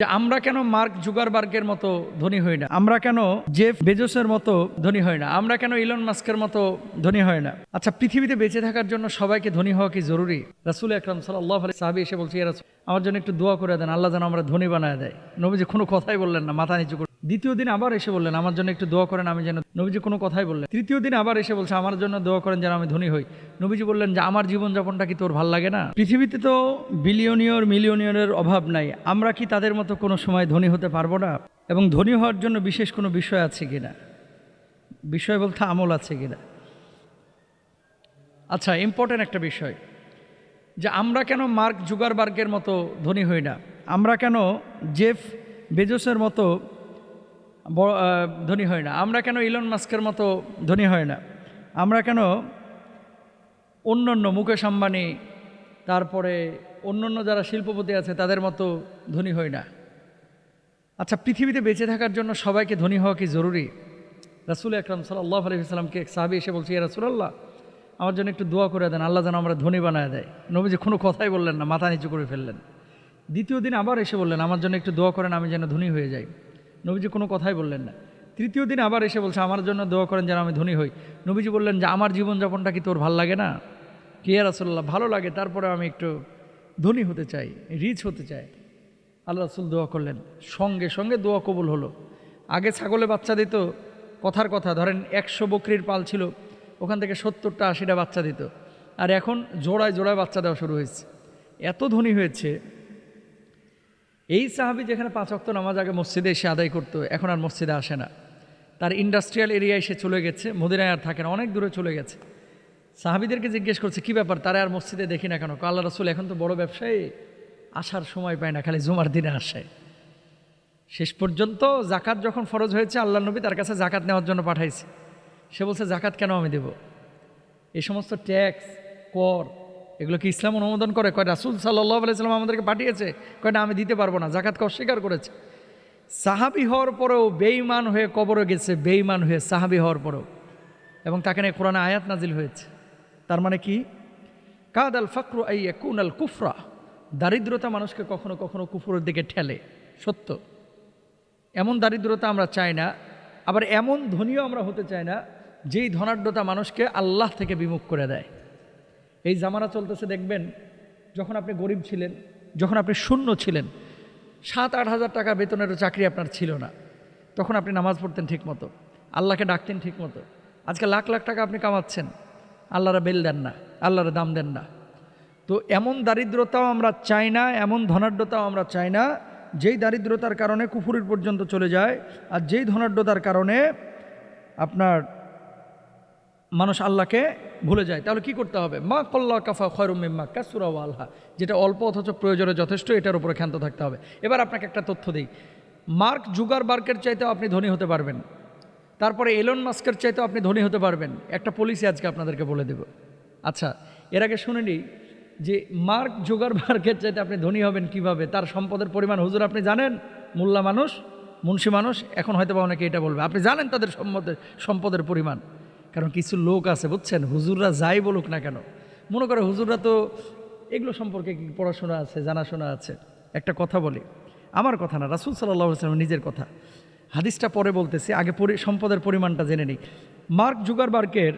যে আমরা কেন মার্ক জুকারবার্গের মতো ধনী হই না, আমরা কেন জেফ বেজোসের মতো ধনী হই না, আমরা কেন ইলন মাস্কের মতো ধনী হই না। আচ্ছা, পৃথিবীতে বেঁচে থাকার জন্য সবাইকে ধনী হওয়া কি জরুরি? রাসূল আকরাম সাল্লাল্লাহু আলাইহি সাহাবী এসে বলছে, ইয়া রাসূল, আমার জন্য একটু দোয়া করে দেন, আল্লাহ যেন আমরা ধনী বানায় দেয়। নবীজি কোনো কথাই বললেন না, মাথা নিচু করে। দ্বিতীয় দিন আবার এসে বললেন, আমার জন্য একটু দোয়া করেন, আমি যেন। নবীজি কোনো কথাই বললেন। তৃতীয় দিন আবার এসে বলছে, আমার জন্য দোয়া করেন যেন আমি ধনী হই। নবীজি বললেন যে আমার জীবনযাপনটা কি তোর ভাল লাগে না? পৃথিবীতে তো বিলিয়নিয়র মিলিয়নিয়রের অভাব নাই, আমরা কি তাদের মতো কোনো সময় ধনী হতে পারবো না? এবং ধনী হওয়ার জন্য বিশেষ কোনো বিষয় আছে কিনা, বিষয় বলতে আমল আছে কিনা। আচ্ছা, ইম্পর্টেন্ট একটা বিষয়, যে আমরা কেন মার্ক জুকারবার্গের মতো ধনী হই না, আমরা কেন জেফ বেজোসের মতো ধনী হয় না, আমরা কেন ইলন মাস্কের মতো ধনী হয় না, আমরা কেন অন্যান্য মুকেশ আম্বানি, তারপরে অন্যান্য যারা শিল্পপতি আছে তাদের মতো ধনী হই না। আচ্ছা, পৃথিবীতে বেঁচে থাকার জন্য সবাইকে ধনী হওয়া কি জরুরি? রাসূল আকরাম সাল্লাল্লাহু আলাইহি ওয়াসাল্লামকে এক সাহাবী এসে বলছে, ইয়া রাসূলুল্লাহ, আমার জন্য একটু দোয়া করে দেন, আল্লাহ যেন আমরা ধনী বানায় দেয়। নবীজি কোনো কথাই বললেন না, মাথা নিচু করে ফেললেন। দ্বিতীয় দিন আবার এসে বললেন, আমার জন্য একটু দোয়া করেন, আমি যেন ধনী হয়ে যাই। নবীজি কোনো কথাই বললেন না। তৃতীয় দিন আবার এসে বলছে, আমার জন্য দোয়া করেন যেন আমি ধনী হই। নবীজি বললেন যে আমার জীবনযাপনটা কি তোর ভাল লাগে না? কি ইয়া রাসূলুল্লাহ, ভালো লাগে, তারপরে আমি একটু ধনী হতে চাই, রিচ হতে চাই। আল্লাহ রাসূল দোয়া করলেন, সঙ্গে সঙ্গে দোয়া কবুল হলো। আগে ছাগলে বাচ্চা দিত, কথার কথা ধরেন 100 বকরির পাল ছিল, ওখান থেকে 70টা 80টা বাচ্চা দিত, আর এখন জোড়ায় জোড়ায় বাচ্চা দেওয়া শুরু হয়েছে। এত ধনী হয়েছে। এই সাহাবী যেখানে 5 ওয়াক্ত নামাজ আগে মসজিদে এসে আদায় করতো, এখন আর মসজিদে আসে না। তার ইন্ডাস্ট্রিয়াল এরিয়ায় সে চলে গেছে, মদিনায় আর থাকে না, অনেক দূরে চলে গেছে। সাহাবীদেরকে জিজ্ঞেস করছে, কি ব্যাপার, তারা আর মসজিদে দেখি না কেন? আল্লাহ রাসূল এখন তো বড় ব্যবসায়ী, আসার সময় পায় না, খালি জুমার দিনে আসে। শেষ পর্যন্ত জাকাত যখন ফরজ হয়েছে, আল্লাহ নবী তার কাছে জাকাত নেওয়ার জন্য পাঠাইছে। সে বলছে, জাকাত কেন আমি দেব? এই সমস্ত ট্যাক্স, কর, এগুলো কি ইসলাম অনুমোদন করে? কয় রাসূল সাল্লাল্লাহু আলাইহি ওয়াসাল্লাম আমাদেরকে পাঠিয়েছে। কয় না, আমি দিতে পারবো না। জাকাতকে অস্বীকার করেছে। সাহাবী হওয়ার পরেও বেঈমান হয়ে কবরে গেছে, বেঈমান হয়ে সাহাবী হওয়ার পরেও, এবং তাকে নিয়ে কোরআনে আয়াত নাজিল হয়েছে। তার মানে কি? কাদাল ফাকরু আই ইয়াকুনাল কুফরা, দারিদ্রতা মানুষকে কখনো কখনো কুফরের দিকে ঠেলে। সত্য, এমন দারিদ্রতা আমরা চাই না, আবার এমন ধনীও আমরা হতে চাই না যেই ধনাঢ্যতা মানুষকে আল্লাহ থেকে বিমুখ করে দেয়। এই জামানা চলতেছে, দেখবেন, যখন আপনি গরিব ছিলেন, যখন আপনি শূন্য ছিলেন, 7-8 হাজার টাকা বেতনেরও চাকরি আপনার ছিল না, তখন আপনি নামাজ পড়তেন ঠিক মতো, আল্লাহকে ডাকতেন ঠিক মতো। আজকে লাখ লাখ টাকা আপনি কামাচ্ছেন, আল্লাহরা বেল দেন না, আল্লাহরা দাম দেন না। তো এমন দারিদ্রতাও আমরা চাই না, এমন ধনাঢ্যতাও আমরা চাই না যেই দারিদ্রতার কারণে কুফুরির পর্যন্ত চলে যায়, আর যেই ধনাঢ্যতার কারণে আপনার মানুষ আল্লাহকে ভুলে যায়। তাহলে কি করতে হবে? মা কল্লা কাফা খয়রুম মিম্মা কাসুরা ওয়া আলহা, যেটা অল্প অথচ প্রয়োজনে যথেষ্ট, এটার উপরে ক্ষান্ত থাকতে হবে। এবার আপনাকে একটা তথ্য দিই, মার্ক জুকারবার্গের চাইতেও আপনি ধনী হতে পারবেন, তারপরে এলন মাস্কের চাইতেও আপনি ধনী হতে পারবেন। একটা পলিসি আজকে আপনাদেরকে বলে দেব। আচ্ছা, এর আগে শুনে নিই যে মার্ক জুকারবার্গের চাইতে আপনি ধনী হবেন কিভাবে, তার সম্পদের পরিমাণ। হুজুর আপনি জানেন? মোল্লা মানুষ, মুন্সি মানুষ, এখন হয়তো বা অনেকে এটা বলবে, আপনি জানেন তাদের সম্পদের পরিমাণ? কারণ কিছু লোক আছে, বুঝছেন, হুজুররা যাই বলুক না কেন, মনে করে হুজুররা তো এগুলো সম্পর্কে কি পড়াশোনা আছে, জানাশোনা আছে। একটা কথা বলি, আমার কথা না, রাসূল সাল্লাল্লাহু আলাইহি ওয়াসাল্লাম নিজের কথা। হাদিসটা পরে বলতেছি, আগে সম্পদের পরিমাণটা জেনে নিই। মার্ক জুকারবার্গের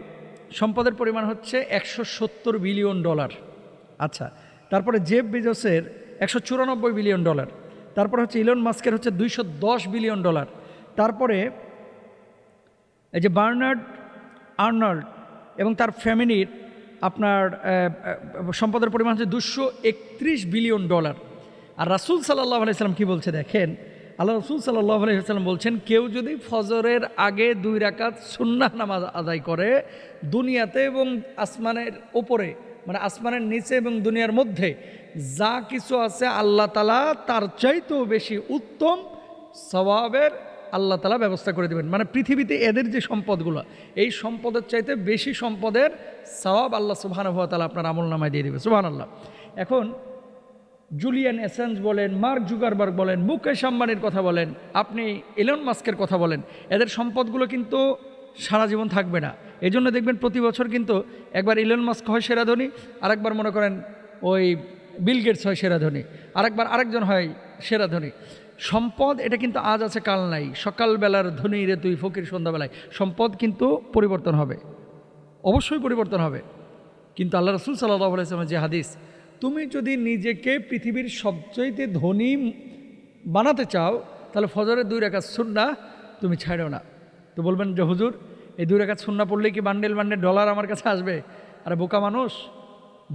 সম্পদের পরিমাণ হচ্ছে $170 বিলিয়ন। আচ্ছা, তারপরে জেফ বেজোসের $194 বিলিয়ন। তারপরে হচ্ছে ইলন মাস্কের হচ্ছে $210 বিলিয়ন। তারপরে এই যে বার্নার্ড আর্নল্ড এবং তার ফ্যামিলির আপনার সম্পদের পরিমাণ হচ্ছে $231 বিলিয়ন। আর রাসূল সাল্লাল্লাহু আলাইহি ওয়াসাল্লাম কী বলছে দেখেন, আল্লাহ রাসূল সাল্লাল্লাহু আলাইহি ওয়াসাল্লাম বলছেন, কেউ যদি ফজরের আগে 2 রাকাত সুন্নাহ নামাজ আদায় করে, দুনিয়াতে এবং আসমানের ওপরে, মানে আসমানের নিচে এবং দুনিয়ার মধ্যে যা কিছু আছে, আল্লাহ তাআলা তার চাইতেও বেশি উত্তম সওয়াবের আল্লাহ তাআলা ব্যবস্থা করে দেবেন। মানে পৃথিবীতে এদের যে সম্পদগুলো, এই সম্পদের চাইতে বেশি সম্পদের সওয়াব আল্লাহ সুবহানাহু ওয়া তাআলা আপনার আমলনামায় দিয়ে দেবে। সুবহানাল্লাহ। এখন জুলিয়ান অ্যাসাঞ্জ বলেন, মার্ক জুকারবার্গ বলেন, মুকেশ আম্বানির কথা বলেন, আপনি এলন মাস্কের কথা বলেন, এদের সম্পদগুলো কিন্তু সারা জীবন থাকবে না। এই জন্য দেখবেন প্রতি বছর কিন্তু একবার ইলন মাস্ক হয় সেরা ধনী, আরেকবার মনে করেন ওই বিল গেটস হয় সেরা ধনী, আরেকবার আরেকজন হয় সেরা ধনী। সম্পদ এটা কিন্তু আজ আছে কাল নাই, সকালবেলার ধনী রে তুই ফকির সন্ধ্যাবেলায়। সম্পদ কিন্তু পরিবর্তন হবে, অবশ্যই পরিবর্তন হবে। কিন্তু আল্লাহ রাসূল সাল্লাল্লাহু আলাইহি ওয়াসাল্লামের যে হাদিস, তুমি যদি নিজেকে পৃথিবীর সবচাইতে ধনী বানাতে চাও তাহলে ফজরের 2 রাকাত সুন্নাহ তুমি ছাড়ো না। তো বলবেন যে হুজুর এই 2 রাকাত সুন্নাহ পড়লেই কি বান্ডেল বান্ডেল ডলার আমার কাছে আসবে? আরে বোকা মানুষ,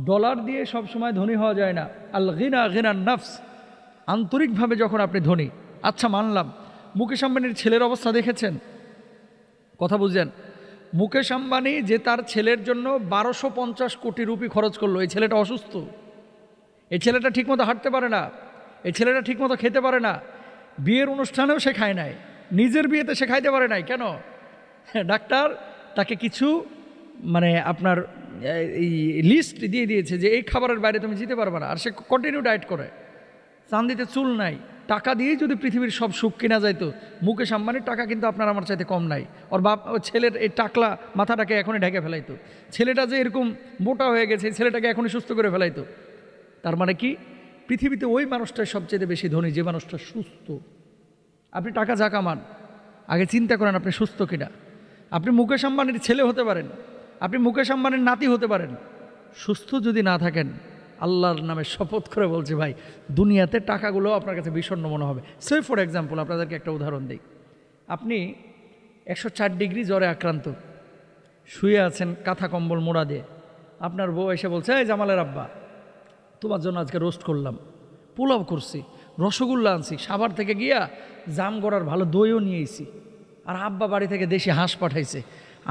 ডলার দিয়ে সব সময় ধনী হওয়া যায় না। আল গিনা গিনান নাফস, আন্তরিকভাবে যখন আপনি ধনী। আচ্ছা মানলাম, মুকেশ আম্বানির ছেলের অবস্থা দেখেছেন? কথা বুঝছেন? মুকেশ আম্বানি যে তার ছেলের জন্য 1250 কোটি রুপি খরচ করলো, এই ছেলেটা অসুস্থ, এই ছেলেটা ঠিকমতো হাঁটতে পারে না, এই ছেলেটা ঠিকমতো খেতে পারে না, বিয়ের অনুষ্ঠানেও সে খায় নাই, নিজের বিয়েতে সে খাইতে পারে নাই। কেন? ডাক্তার তাকে কিছু মানে আপনার এই লিস্ট দিয়ে দিয়েছে যে এই খাবারের বাইরে তুমি যেতে পারবে না, আর সে কন্টিনিউ ডায়েট করে। চান্দিতে চুল নাই, টাকা দিয়েই যদি পৃথিবীর সব সুখ কিনা যাইতো, মুকেশ আম্বানির টাকা কিন্তু আপনার আমার চাইতে কম নাই। ওর বাপ ও ছেলের এই টাকলা মাথাটাকে এখনই ঢেকে ফেলাইতো, ছেলেটা যে এরকম মোটা হয়ে গেছে ছেলেটাকে এখনই সুস্থ করে ফেলাইতো। তার মানে কি, পৃথিবীতে ওই মানুষটাই সবচেয়ে বেশি ধনী যে মানুষটা সুস্থ। আপনি টাকা যা কামান, আগে চিন্তা করেন আপনি সুস্থ কিনা। আপনি মুকেশ আম্বানির ছেলে হতে পারেন, আপনি মুকেশ আম্বানির নাতি হতে পারেন, সুস্থ যদি না থাকেন, আল্লাহর নামে শপথ করে বলছি ভাই, দুনিয়াতে টাকাগুলো আপনার কাছে বিষণ্ণ মনে হবে। সে ফর এক্সাম্পল আপনাদেরকে একটা উদাহরণ দিই। আপনি 104 ডিগ্রি জ্বরে আক্রান্ত, শুয়ে আছেন কাঁথা কম্বল মোড়া দিয়ে, আপনার বউ এসে বলছে এই জামালের আব্বা তোমার জন্য আজকে রোস্ট করলাম, পোলাও করছি, রসগোল্লা আনছি, সাভার থেকে গিয়া জামগড়ার ভালো দইও নিয়েছি, আর আব্বা বাড়ি থেকে দেশি হাঁস পাঠাইছে,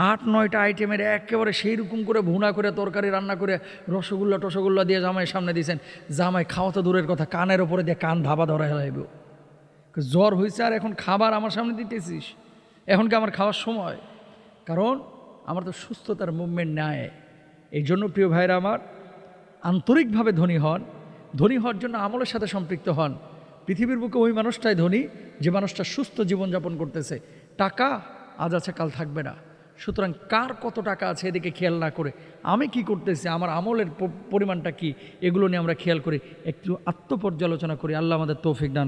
8-9টা আইটেমের একেবারে সেই রকম করে ভুনা করে তরকারি রান্না করে রসগোল্লা দিয়ে জামাই সামনে দিয়েছেন। জামাই খাওয়া তো দূরের কথা, কানের ওপরে দিয়ে কান ধাবা ধরা হেলাইব। জ্বর হয়েছে আর এখন খাবার আমার সামনে দিতেছিস, এখন কি আমার খাওয়ার সময়? কারণ আমার তো সুস্থতার মুভমেন্ট নেয়। এই জন্য প্রিয় ভাইরা আমার, আন্তরিকভাবে ধনী হন, ধনী হওয়ার জন্য আমলের সাথে সম্পৃক্ত হন। পৃথিবীর বুকে ওই মানুষটাই ধনী যে মানুষটা সুস্থ জীবনযাপন করতেছে। টাকা আজ আছে কাল থাকবে না, সুতরাং কার কত টাকা আছে এদিকে খেয়াল না করে আমি কি করতেছি, আমার আমলের পরিমাণটা কি, এগুলো নিয়ে আমরা খেয়াল করি, একটু আত্মপর্যালোচনা করি। আল্লাহ আমাদের তৌফিক দান।